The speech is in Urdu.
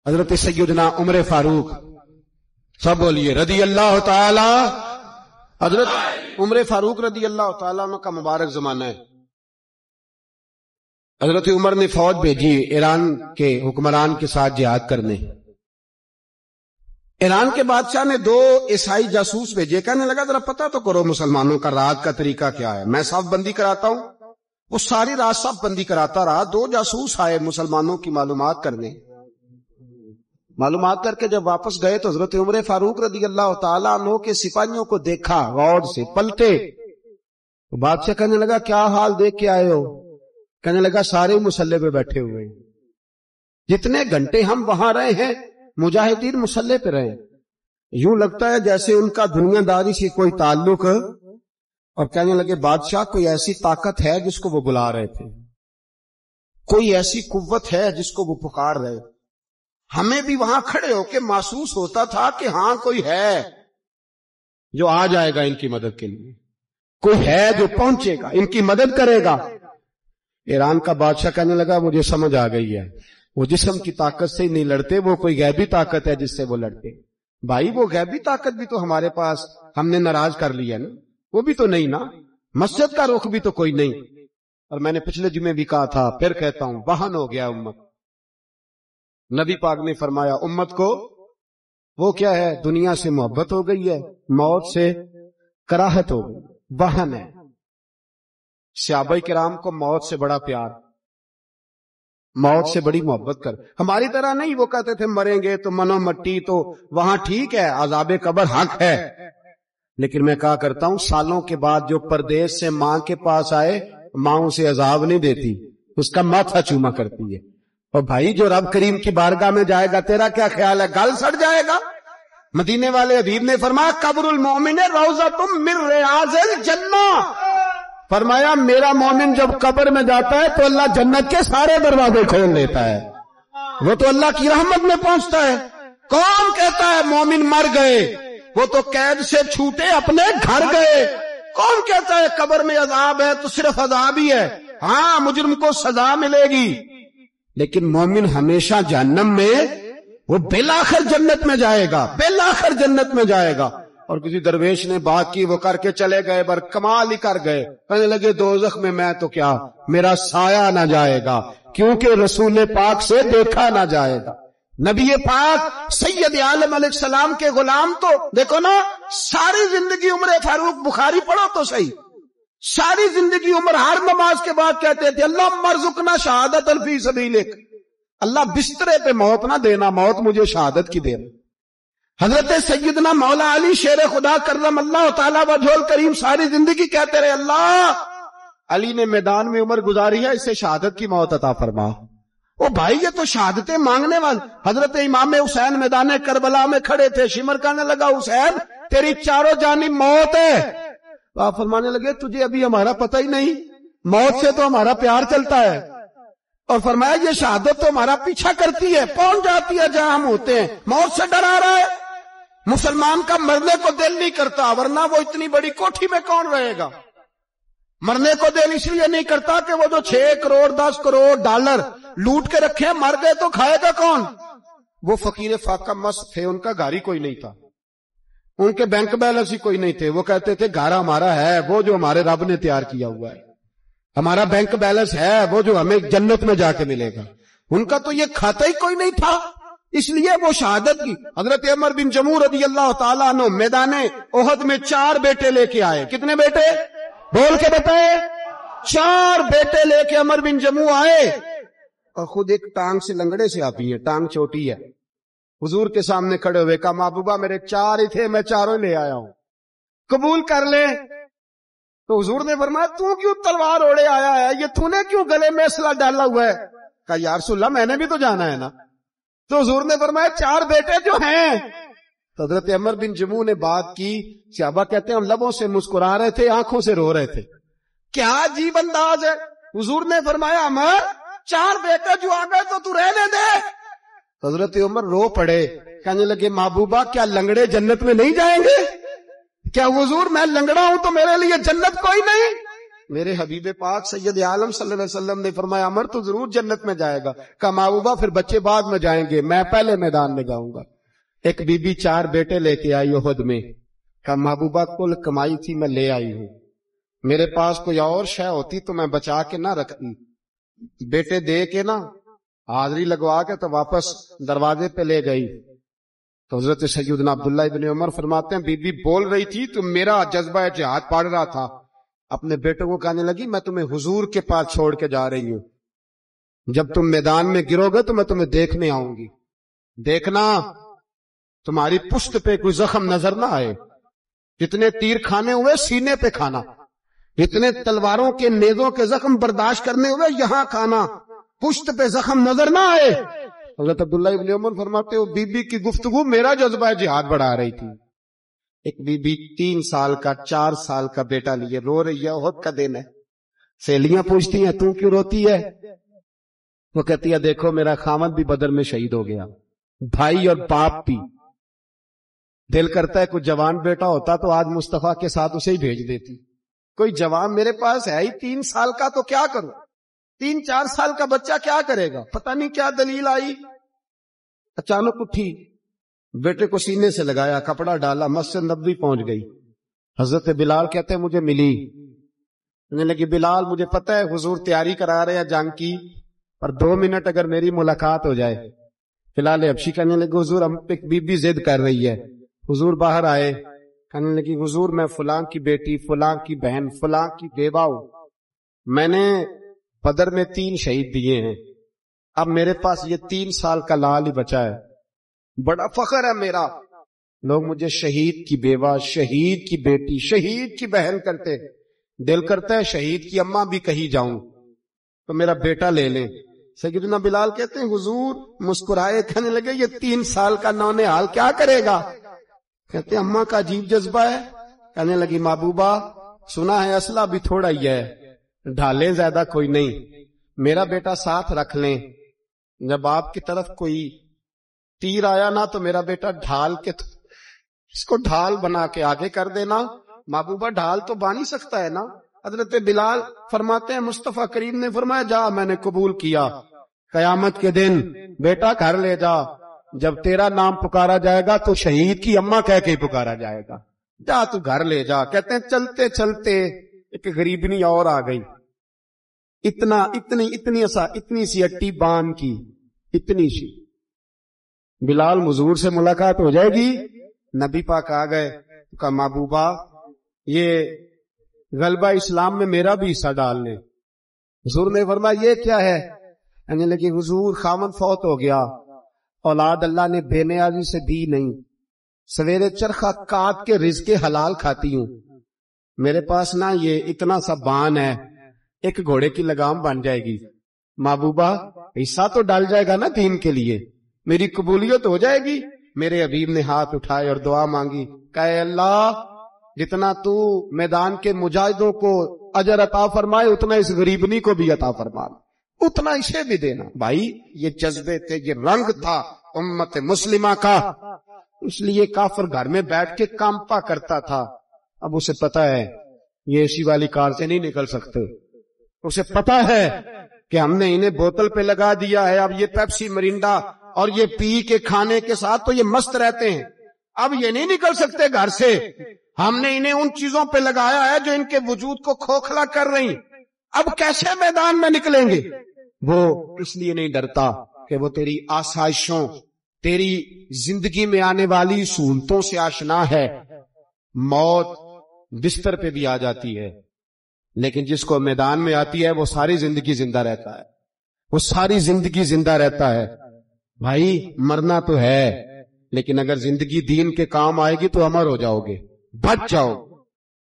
حضرت سیدنا عمر فاروق، سب بولیے رضی اللہ تعالی. حضرت عمر فاروق رضی اللہ تعالیٰ عنہ کا مبارک زمانہ ہے. حضرت عمر نے فوج بھیجی ایران کے حکمران کے ساتھ جہاد کرنے. ایران کے بادشاہ نے 2 عیسائی جاسوس بھیجے. کہنے لگا ذرا پتہ تو کرو مسلمانوں کا رات کا طریقہ کیا ہے، میں صف بندی کراتا ہوں. وہ ساری رات صف بندی کراتا رہا. 2 جاسوس آئے مسلمانوں کی معلومات کرنے. معلومات کر کے جب واپس گئے تو حضرت عمر فاروق رضی اللہ تعالیٰ عنہ کے سپاہیوں کو دیکھا، غور سے پلٹے. تو بادشاہ کہنے لگا کیا حال دیکھ کے آئے ہو؟ کہنے لگا سارے مسلح پہ بیٹھے ہوئے ہیں، جتنے گھنٹے ہم وہاں رہے ہیں مجاہدین مسلح پہ رہے. یوں لگتا ہے جیسے ان کا دنیا داری سے کوئی تعلق. اور کہنے لگے بادشاہ کوئی ایسی طاقت ہے جس کو وہ بلا رہے تھے، کوئی ایسی قوت ہے جس کو وہ پکار رہے. ہمیں بھی وہاں کھڑے ہو کے محسوس ہوتا تھا کہ ہاں کوئی ہے جو آ جائے گا ان کی مدد کے لیے، کوئی ہے جو پہنچے گا ان کی مدد کرے گا. ایران کا بادشاہ کہنے لگا مجھے سمجھ آ گئی ہے، وہ جسم کی طاقت سے نہیں لڑتے، وہ کوئی غیبی طاقت ہے جس سے وہ لڑتے. بھائی وہ غیبی طاقت بھی تو ہمارے پاس ہم نے ناراض کر لیا نا، وہ بھی تو نہیں نا، مسجد کا رخ بھی تو کوئی نہیں. اور میں نے پچھلے جمعے بھی کہا تھا، پھر کہتا ہوں، وہن ہو گیا امت. نبی پاک نے فرمایا امت کو وہ کیا ہے، دنیا سے محبت ہو گئی ہے، موت سے کراہت ہو گئی، وہن ہے. صحابہ کرام کو موت سے بڑا پیار، موت سے بڑی محبت کر. ہماری طرح نہیں، وہ کہتے تھے مریں گے تو منو مٹی، تو وہاں ٹھیک ہے عذاب قبر حق ہے. لیکن میں کہا کرتا ہوں سالوں کے بعد جو پردیس سے ماں کے پاس آئے، ماں اسے عذاب نہیں دیتی، اس کا ماتھا چوما کرتی ہے. اور بھائی جو رب کریم کی بارگاہ میں جائے گا تیرا کیا خیال ہے، گل سڑ جائے گا؟ مدینے والے حبیب نے فرمایا قبر المومن روضۃ من ریاض الجنہ. فرمایا میرا مومن جب قبر میں جاتا ہے تو اللہ جنت کے سارے دروازے کھول لیتا ہے، وہ تو اللہ کی رحمت میں پہنچتا ہے. کون کہتا ہے مومن مر گئے، وہ تو قید سے چھوٹے اپنے گھر گئے. کون کہتا ہے قبر میں عذاب ہے تو صرف عذاب ہی ہے، ہاں مجرم کو سزا ملے گی، لیکن مومن ہمیشہ جہنم میں، وہ بالآخر جنت میں جائے گا، بالآخر جنت میں جائے گا. اور کسی درویش نے بات کی، وہ کر کے چلے گئے، بر کمال ہی کر گئے. کہنے لگے دوزخ میں میں تو کیا، میرا سایہ نہ جائے گا، کیونکہ رسول پاک سے دیکھا نہ جائے گا. نبی پاک سید عالم علیہ السلام کے غلام تو دیکھو نا، ساری زندگی عمر فاروق بخاری پڑھو تو صحیح، ساری زندگی عمر ہر نماز کے بعد کہتے تھے اللہم ارزقنا شہادت فی سبیلک، اللہ بسترے پہ موت نہ دینا، موت مجھے شہادت کی دینا. حضرت سیدنا مولا علی شیر خدا کرم اللہ تعالی وجہ الکریم ساری زندگی کہتے رہے اللہ علی نے میدان میں عمر گزاری ہے، اسے شہادت کی موت عطا فرما. او بھائی یہ تو شہادتیں مانگنے والے. حضرت امام حسین میدان کربلا میں کھڑے تھے، شمر کہنے لگا حسین تیری چاروں جانب موت ہے. آپ فرمانے لگے تجھے ابھی ہمارا پتہ ہی نہیں، موت سے تو ہمارا پیار چلتا ہے. اور فرمایا یہ شہادت تو ہمارا پیچھا کرتی ہے، پہنچ جاتی ہے جہاں ہم ہوتے ہیں. موت سے ڈرا رہا ہے، مسلمان کا مرنے کو دل نہیں کرتا، ورنہ وہ اتنی بڑی کوٹھی میں کون رہے گا. مرنے کو دل اس لیے نہیں کرتا کہ وہ جو 6 کروڑ 10 کروڑ ڈالر لوٹ کے رکھے، مر گئے تو کھائے گا کون؟ وہ فقیر فاقہ مست تھے، ان کا گھر ہی کوئی نہیں تھا، ان کے بینک بیلنس ہی کوئی نہیں تھے. وہ کہتے تھے گھر ہمارا ہے وہ جو ہمارے رب نے تیار کیا ہوا ہے، ہمارا بینک بیلنس ہے وہ جو ہمیں جنت میں جا کے ملے گا. ان کا تو یہ کھاتا ہی کوئی نہیں تھا، اس لیے وہ شہادت کی. حضرت عمر بن جموع رضی اللہ تعالیٰ عنہ میدان احد میں 4 بیٹے لے کے آئے. کتنے بیٹے؟ بول کے بتائے. 4 بیٹے لے کے عمر بن جموع آئے، اور خود ایک ٹانگ سے لنگڑے سے آتی ہے، ٹانگ چھوٹی ہے. حضور کے سامنے کھڑے ہوئے کہا محبوبہ میرے 4 ہی تھے، میں 4 لے آیا ہوں، قبول کر لے. تو حضور نے فرمایا تو کیوں تلوار اوڑے آیا ہے، یہ تو نے کیوں گلے میں اسلحہ ڈالا ہوا ہے؟ کہا یا رسول اللہ میں نے بھی تو جانا ہے نا. تو حضور نے فرمایا 4 بیٹے جو ہیں. تو حضرت عمر بن جموع نے بات کی. صحابہ کہتے ہیں ہم لبوں سے مسکرا رہے تھے، آنکھوں سے رو رہے تھے. کیا عجیب انداز ہے. حضور نے فرمایا عمر 4 بیٹے جو آ گئے تو رہنے دے. حضرت عمر رو پڑے، کہنے لگے محبوبہ کیا لنگڑے جنت میں نہیں جائیں گے؟ کیا حضور میں لنگڑا ہوں تو میرے لیے جنت کوئی نہیں؟ میرے حبیب پاک سید عالم صلی اللہ علیہ وسلم نے فرمایا عمر تو ضرور جنت میں جائے گا. کہا محبوبہ پھر بچے بعد میں جائیں گے, میں پہلے میدان میں جاؤں گا. ایک بی بی 4 بیٹے لے کے آئی احد میں. کہا محبوبہ کل کمائی تھی میں لے آئی ہوں, میرے پاس کوئی اور شے ہوتی تو میں بچا کے نہ رکھتی. بیٹے دے کے نا حاضری لگوا کے تو واپس دروازے پہ لے گئی. تو حضرت سیدنا عبداللہ ابن عمر فرماتے ہیں بی بی بول رہی تھی تو میرا جذبہ جہاد پڑ رہا تھا. اپنے بیٹوں کو کہنے لگی میں تمہیں حضور کے پاس چھوڑ کے جا رہی ہوں, جب تم میدان میں گرو گے تو میں تمہیں دیکھنے آؤں گی, دیکھنا تمہاری پشت پہ کوئی زخم نظر نہ آئے. جتنے تیر کھانے ہوئے سینے پہ کھانا, جتنے تلواروں کے نیزوں کے زخم برداشت کرنے ہوئے یہاں کھانا, پشت پہ زخم نظر نہ آئے. حضرت عبداللہ ابن عمر فرماتے ہو بی بی کی گفتگو میرا جذبہ جہاد بڑھا رہی تھی. ایک بی بی 3 سال کا 4 سال کا بیٹا لیے رو رہی ہے, احد کا دن ہے. سہیلیاں پوچھتی ہیں تو کیوں روتی ہے؟ وہ کہتی ہے دیکھو میرا خاوند بھی بدر میں شہید ہو گیا, بھائی اور باپ بھی. دل کرتا ہے کوئی جوان بیٹا ہوتا تو آج مصطفیٰ کے ساتھ اسے ہی بھیج دیتی. کوئی جوان میرے پاس ہے ہی 3 سال کا تو کیا کروں, 3-4 سال کا بچہ کیا کرے گا؟ پتہ نہیں کیا دلیل آئی, اچانک اٹھی, بیٹے کو سینے سے لگایا, کپڑا ڈالا, مسجد نبوی پہنچ گئی. حضرت بلال کہتے ہیں مجھے ملی, کہنے لگی بلال مجھے پتہ ہے حضور تیاری کرا رہے ہیں جنگ کی, پر 2 منٹ اگر میری ملاقات ہو جائے. بلال حبشی کہنے لگے حضور ہم پہ بی بی ضد کر رہی ہے. حضور باہر آئے, کہنے لگی حضور میں فلاں کی بیٹی, فلاں کی بہن, فلاں کی بیوہ ہوں, میں نے بدر میں 3 شہید دیے ہیں, اب میرے پاس یہ 3 سال کا لال ہی بچا ہے, بڑا فخر ہے میرا. لوگ مجھے شہید کی بیوہ, شہید کی بیٹی, شہید کی بہن کرتے. دل کرتا ہے شہید کی اماں بھی کہیں جاؤں تو میرا بیٹا لے لیں. سیدنا بلال کہتے ہیں حضور مسکرائے, کہنے لگے یہ 3 سال کا نونہال کیا کرے گا؟ کہتے ہیں اماں کا عجیب جذبہ ہے. کہنے لگی محبوبہ سنا ہے اسلحہ بھی تھوڑا ہی ہے, ڈھالیں زیادہ کوئی نہیں, میرا بیٹا ساتھ رکھ لیں, جب آپ کی طرف کوئی تیر آیا نا تو میرا بیٹا ڈھال کے اس کو ڈھال بنا کے آگے کر دینا. محبوبہ ڈھال تو بن ہی سکتا ہے نا. حضرت بلال فرماتے ہیں مصطفیٰ کریم نے فرمایا جا میں نے قبول کیا, قیامت کے دن بیٹا گھر لے جا, جب تیرا نام پکارا جائے گا تو شہید کی اماں کہہ کے پکارا جائے گا, جا تو گھر لے جا. کہتے ہیں چلتے چلتے ایک غریبنی اور آ گئی, اتنی سی اٹی بان کی, اتنی سی. بلال حضور سے ملاقات ہو جائے گی. نبی پاک آ گئے, کہا محبوبہ یہ غلبہ اسلام میں میرا بھی حصہ ڈال لیں. حضور نے فرمایا یہ کیا ہے؟ کہنے لگی حضور خاوند فوت ہو گیا, اولاد اللہ نے بے نیازی سے دی نہیں, سویرے چرخہ کاٹ کے رزق حلال کھاتی ہوں, میرے پاس نا یہ اتنا سا بان ہے, ایک گھوڑے کی لگام بن جائے گی. محبوبہ حصہ تو ڈال جائے گا نا دین کے لیے, میری قبولیت ہو جائے گی. میرے حبیب نے ہاتھ اٹھائے اور دعا مانگی, کہ اللہ جتنا تو میدان کے مجاہدوں کو اجر عطا فرمائے اتنا اس غریبنی کو بھی عطا فرما, اتنا اسے بھی دینا. بھائی یہ جذبے تھے, یہ رنگ تھا امت مسلمہ کا, اس لیے کافر گھر میں بیٹھ کے کانپا کرتا تھا. اب اسے پتا ہے یہ اے سی والی کار سے نہیں نکل سکتے, اسے پتا ہے کہ ہم نے انہیں بوتل پہ لگا دیا ہے, اب یہ پیپسی مرینڈا اور یہ پی کے کھانے کے ساتھ تو یہ مست رہتے ہیں, اب یہ نہیں نکل سکتے گھر سے. ہم نے انہیں ان چیزوں پہ لگایا ہے جو ان کے وجود کو کھوکھلا کر رہی, اب کیسے میدان میں نکلیں گے؟ وہ اس لیے نہیں ڈرتا کہ وہ تیری آسائشوں, تیری زندگی میں آنے والی سہولتوں سے آشنا ہے. موت بستر پہ بھی آ جاتی ہے, لیکن جس کو میدان میں آتی ہے وہ ساری زندگی زندہ رہتا ہے, وہ ساری زندگی زندہ رہتا ہے. بھائی مرنا تو ہے, لیکن اگر زندگی دین کے کام آئے گی تو امر ہو جاؤ گے, بچ جاؤ.